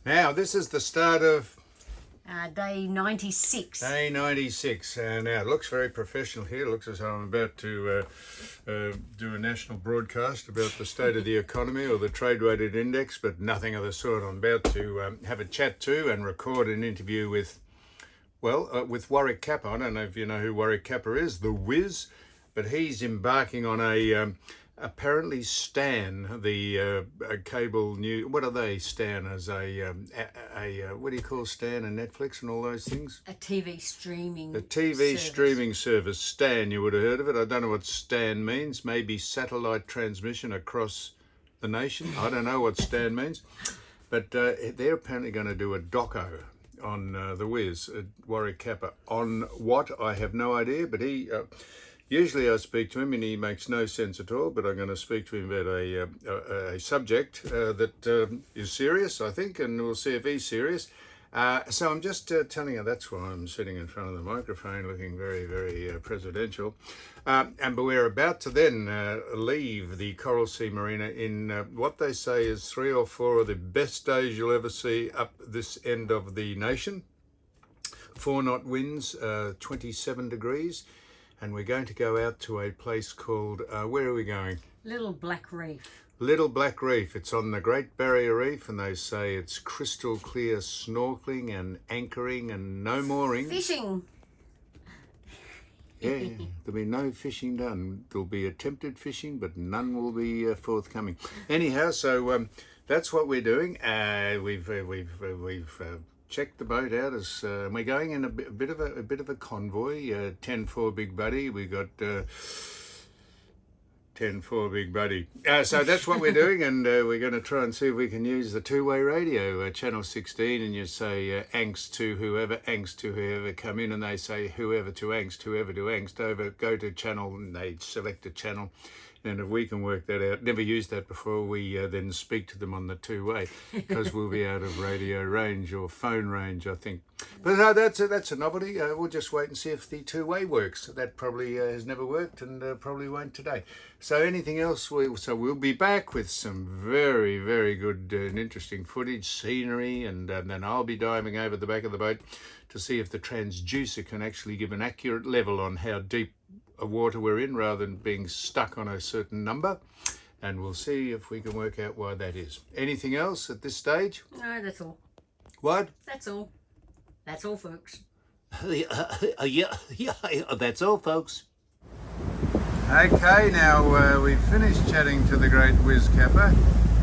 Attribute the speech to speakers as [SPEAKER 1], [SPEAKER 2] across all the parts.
[SPEAKER 1] Now, this is the start of
[SPEAKER 2] day 96.
[SPEAKER 1] day 96. Now, it looks very professional here. It looks as though I'm about to do a national broadcast about the state of the economy or the trade weighted index, but nothing of the sort. I'm about to have a chat to and record an interview with, with Warwick Capper. I don't know if you know who Warwick Capper is, the Whiz, but he's embarking on a apparently Stan, the cable news. What are they? Stan as a what do you call Stan and Netflix and all those things?
[SPEAKER 2] A TV streaming.
[SPEAKER 1] A TV streaming service. Stan, you would have heard of it. I don't know what Stan means. Maybe satellite transmission across the nation. I don't know what Stan means, but they're apparently going to do a doco on the Whiz, Warwick Capper. On what? I have no idea, but he. Usually I speak to him and he makes no sense at all, but I'm going to speak to him about a subject that is serious, I think, and we'll see if he's serious. So I'm just telling you, that's why I'm sitting in front of the microphone looking very, very presidential. But we're about to then leave the Coral Sea Marina in what they say is 3 or 4 of the best days you'll ever see up this end of the nation. 4-knot winds, 27 degrees. And we're going to go out to a place called, where are we going?
[SPEAKER 2] Little Black Reef.
[SPEAKER 1] Little Black Reef. It's on the Great Barrier Reef, and they say it's crystal clear snorkeling and anchoring and no mooring.
[SPEAKER 2] Fishing.
[SPEAKER 1] Yeah, there'll be no fishing done. There'll be attempted fishing, but none will be forthcoming. Anyhow, so that's what we're doing. We've checked the boat out as we're going in a bit of a convoy. 10-4 Big Buddy. We got 10-4 Big Buddy. So that's what we're doing, and we're going to try and see if we can use the two-way radio, channel 16, and you say ANGST to whoever come in, and they say whoever to ANGST, over, go to channel, and they select a channel. And if we can work that out, never used that before, we then speak to them on the two-way, because we'll be out of radio range or phone range, I think. But no, that's a novelty. We'll just wait and see if the two-way works. That probably has never worked and probably won't today. So anything else, we'll be back with some very, very good and interesting footage, scenery, and then I'll be diving over the back of the boat to see if the transducer can actually give an accurate level on how deep a water we're in rather than being stuck on a certain number, and we'll see if we can work out why that is. Anything else at this stage?
[SPEAKER 2] No, that's all.
[SPEAKER 1] What?
[SPEAKER 2] That's all. That's all, folks.
[SPEAKER 1] Yeah, that's all, folks. Okay, now we've finished chatting to the great Whiz Capper,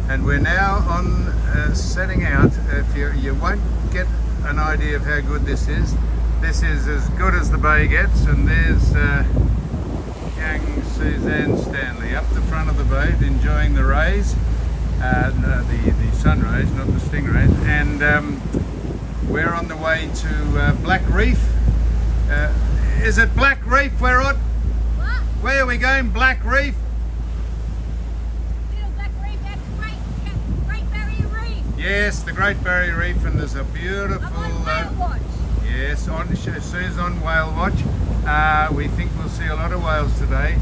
[SPEAKER 1] and we're now on setting out. If you won't get an idea of how good this is as good as the bay gets, and there's young Suzanne Stanley up the front of the boat enjoying the rays, the sun rays, not the stingrays, and we're on the way to Black Reef. Is it Black Reef we're on?
[SPEAKER 3] What?
[SPEAKER 1] Where are we going? Black Reef?
[SPEAKER 3] Little Black Reef, that's Great Barrier Reef.
[SPEAKER 1] Yes, the Great Barrier Reef, and there's a beautiful...
[SPEAKER 3] I'm on whale watch.
[SPEAKER 1] Yes, Sue's on whale watch. We think we'll see a lot of whales today,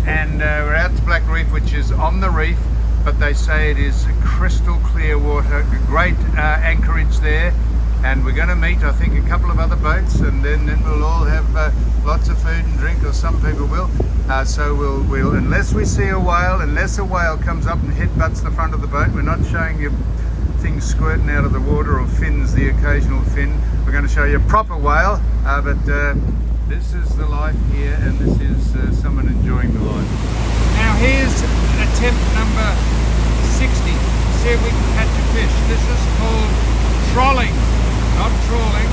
[SPEAKER 1] and we're out to Black Reef, which is on the reef, but they say it is crystal clear water, great anchorage there, and we're going to meet, I think, a couple of other boats, and then we'll all have lots of food and drink, or some people will. So we'll unless we see a whale, unless a whale comes up and headbutts the front of the boat, we're not showing you things squirting out of the water or fins, the occasional fin. We're going to show you a proper whale, but this is the life here, and this is someone enjoying the life. Now here's attempt number 60. See if we can catch a fish. This is called trolling, not trawling,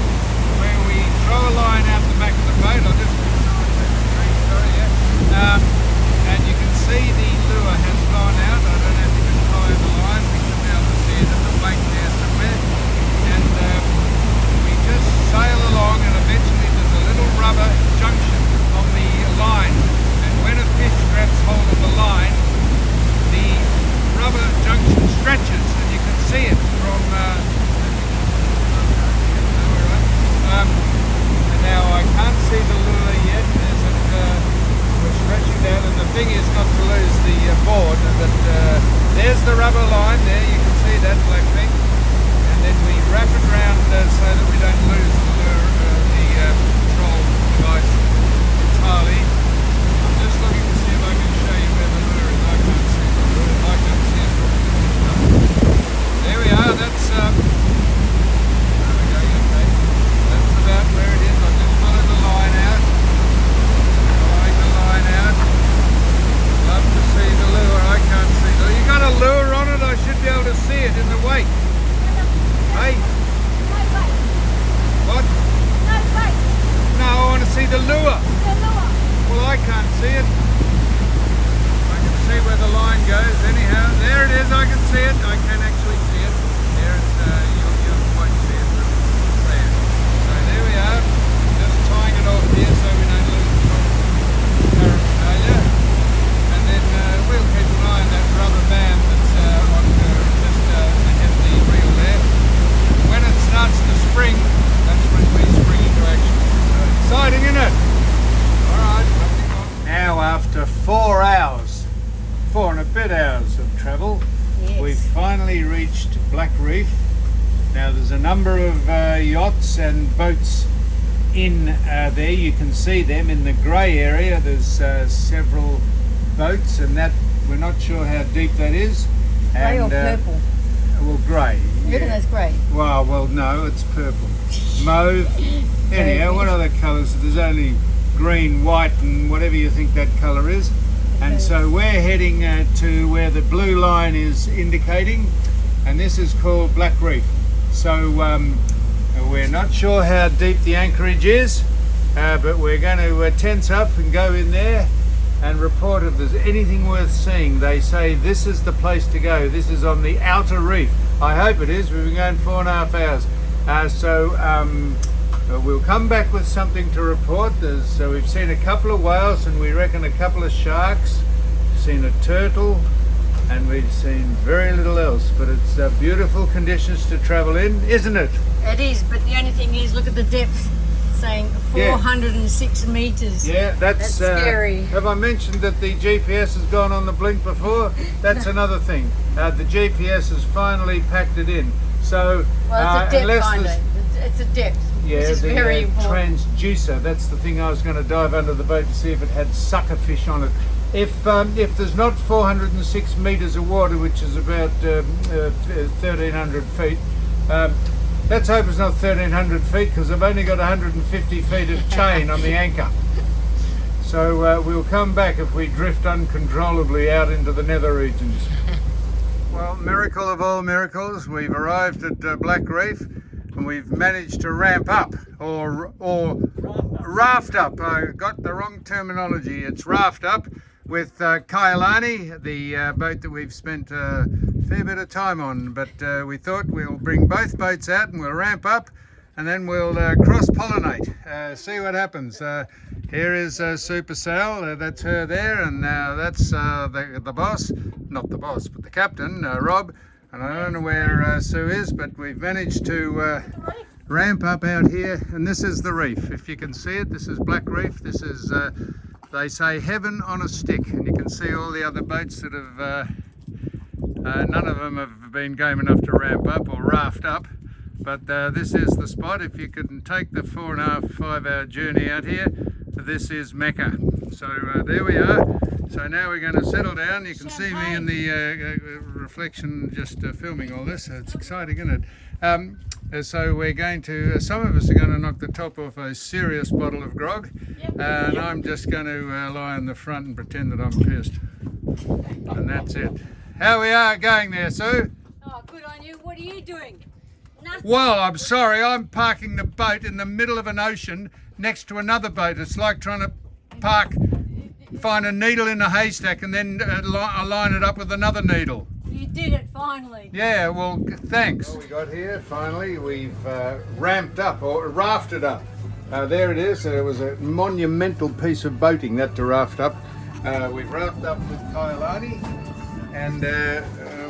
[SPEAKER 1] where we throw a line out the back of the boat. I'll just and you can see the lure has gone out. I don't know if you can follow the line. We should be able to see it at the bank there somewhere. And we just sail along, and eventually there's a little rubber junction on the line. And when a fish grabs hold of the line, the rubber junction stretches, and you can see it from now I can't see the lure yet. We're stretching down, and the thing is not to lose the board, but there's the rubber line. line goes. Anyhow, there it is. I can see it. I can actually see it. There it's, you won't see it, but it's there. So there we are. Just tying it off here so we don't lose current failure. And then we'll keep an eye on that rubber band that's on just ahead of the reel there. When it starts to spring, that's when we spring into action. So exciting, isn't it? Alright, now after 4 hours, 4 and a bit hours of travel,
[SPEAKER 2] Yes.
[SPEAKER 1] we've finally reached Black Reef. Now there's a number of yachts and boats in there. You can see them in the grey area. There's several boats, and that we're not sure how deep that is.
[SPEAKER 2] Grey or
[SPEAKER 1] And,
[SPEAKER 2] purple?
[SPEAKER 1] well, grey.
[SPEAKER 2] Look at those grey.
[SPEAKER 1] Well, no, it's purple. Mauve. Anyhow, what other colours? There's only green, white, and whatever you think that colour is. And so we're heading to where the blue line is indicating, and this is called Black Reef. So we're not sure how deep the anchorage is, but we're going to tense up and go in there and report if there's anything worth seeing. They say this is the place to go. This is on the outer reef. I hope it is. We've been going 4.5 hours. We'll come back with something to report. We've seen a couple of whales, and we reckon a couple of sharks. We've seen a turtle, and we've seen very little else. But it's beautiful conditions to travel in, isn't it?
[SPEAKER 2] It is, but the only thing is, look at the depth, saying 406 metres.
[SPEAKER 1] Yeah, that's
[SPEAKER 2] scary.
[SPEAKER 1] Have I mentioned that the GPS has gone on the blink before? That's another thing. The GPS has finally packed it in. So,
[SPEAKER 2] Well, it's a depth
[SPEAKER 1] unless
[SPEAKER 2] finder.
[SPEAKER 1] there's-
[SPEAKER 2] It's a depth,
[SPEAKER 1] yeah,
[SPEAKER 2] which is
[SPEAKER 1] the
[SPEAKER 2] very important.
[SPEAKER 1] transducer. That's the thing I was going to dive under the boat to see if it had suckerfish on it. If there's not 406 metres of water, which is about 1,300 feet, let's hope it's not 1,300 feet, because I've only got 150 feet of chain on the anchor. So we'll come back if we drift uncontrollably out into the nether regions. Well, miracle of all miracles, we've arrived at Black Reef. And we've managed to ramp up, or raft up. I got the wrong terminology. It's raft up with Kailani, the boat that we've spent a fair bit of time on. But we thought we'll bring both boats out and we'll ramp up, and then we'll cross-pollinate, see what happens. Here is Super Sal, that's her there, and that's the boss, not the boss, but the captain, Rob. And I don't know where Sue is, but we've managed to ramp up out here, and this is the reef. If you can see it, this is Black Reef. This is, they say, heaven on a stick, and you can see all the other boats that have, none of them have been game enough to ramp up or raft up, but this is the spot. If you can take the 4.5, 5 hour journey out here, this is Mecca. So there we are. So now we're going to settle down. You can see me in the reflection just filming all this. It's exciting, isn't it? So we're going to, some of us are going to knock the top off a serious bottle of grog. And I'm just going to lie in the front and pretend that I'm pissed. And that's it. How we are going there, Sue?
[SPEAKER 2] Oh, good on you. What are you doing?
[SPEAKER 3] Nothing.
[SPEAKER 1] Well, I'm sorry. I'm parking the boat in the middle of an ocean next to another boat. It's like trying to find a needle in a haystack and then line it up with another needle.
[SPEAKER 2] You did it finally.
[SPEAKER 1] Yeah, well, thanks. Well, we got here, finally, we've ramped up, or rafted up. There it is. It was a monumental piece of boating, that to raft up. We've rafted up with Kailani, and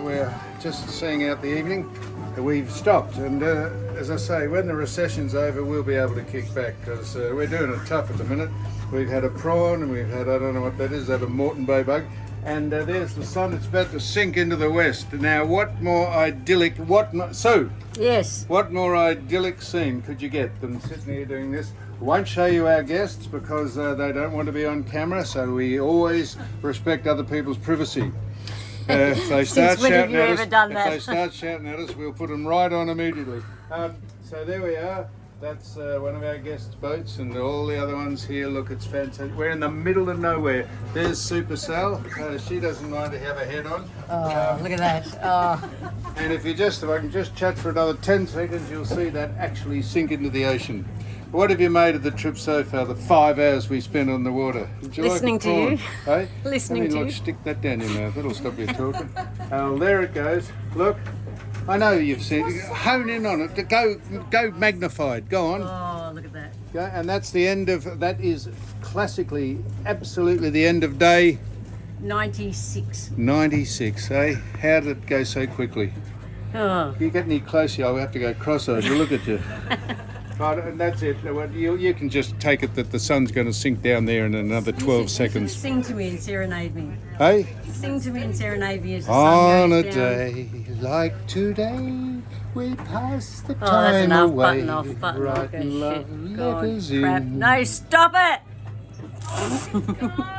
[SPEAKER 1] we're just seeing out the evening. We've stopped, and as I say, when the recession's over, we'll be able to kick back, because we're doing it tough at the minute. We've had a prawn, and we've had, I don't know what that is, a Moreton Bay bug, and there's the sun. It's about to sink into the west. Now, what more idyllic, Sue?
[SPEAKER 2] Yes.
[SPEAKER 1] What more idyllic scene could you get than sitting here doing this? We won't show you our guests because they don't want to be on camera, so we always respect other people's privacy. If they start
[SPEAKER 2] when have
[SPEAKER 1] shouting
[SPEAKER 2] you
[SPEAKER 1] at
[SPEAKER 2] ever
[SPEAKER 1] us,
[SPEAKER 2] done
[SPEAKER 1] if
[SPEAKER 2] that?
[SPEAKER 1] they start shouting at us, we'll put them right on immediately. So there we are. That's one of our guests' boats, and all the other ones here. Look, it's fantastic. We're in the middle of nowhere. There's Super Sal. She doesn't mind to have a head on.
[SPEAKER 2] Oh, look at that. Oh.
[SPEAKER 1] And if I can just chat for another 10 seconds, you'll see that actually sink into the ocean. What have you made of the trip so far? The 5 hours we spent on the water. Did you
[SPEAKER 2] Listening
[SPEAKER 1] like the
[SPEAKER 2] to you.
[SPEAKER 1] prawn? Hey?
[SPEAKER 2] Listening
[SPEAKER 1] Let me
[SPEAKER 2] to
[SPEAKER 1] look,
[SPEAKER 2] you.
[SPEAKER 1] stick that down your mouth. That'll stop you talking. Oh, there it goes. Look. I know you've seen it. Hone in on it. Go magnified. Go on.
[SPEAKER 2] Oh, look at that.
[SPEAKER 1] Go. And that's the end of, that is classically, absolutely the end of day
[SPEAKER 2] 96.
[SPEAKER 1] 96, eh? How did it go so quickly?
[SPEAKER 2] Oh.
[SPEAKER 1] If you get any closer, I'll have to go cross-eyed. Look at you. Right, and that's it. Well, you can just take it that the sun's going to sink down there in another 12 seconds.
[SPEAKER 2] Sing to me and serenade me.
[SPEAKER 1] Hey?
[SPEAKER 2] Sing to me and serenade me as the
[SPEAKER 1] On
[SPEAKER 2] sun
[SPEAKER 1] a
[SPEAKER 2] goes down.
[SPEAKER 1] day like today, we pass the
[SPEAKER 2] Oh, that's
[SPEAKER 1] time
[SPEAKER 2] enough.
[SPEAKER 1] away.
[SPEAKER 2] Button off. Button off.
[SPEAKER 1] Writing
[SPEAKER 2] Go
[SPEAKER 1] love
[SPEAKER 2] shit. God,
[SPEAKER 1] letters
[SPEAKER 2] crap.
[SPEAKER 1] in.
[SPEAKER 2] No, stop it!
[SPEAKER 3] Stop.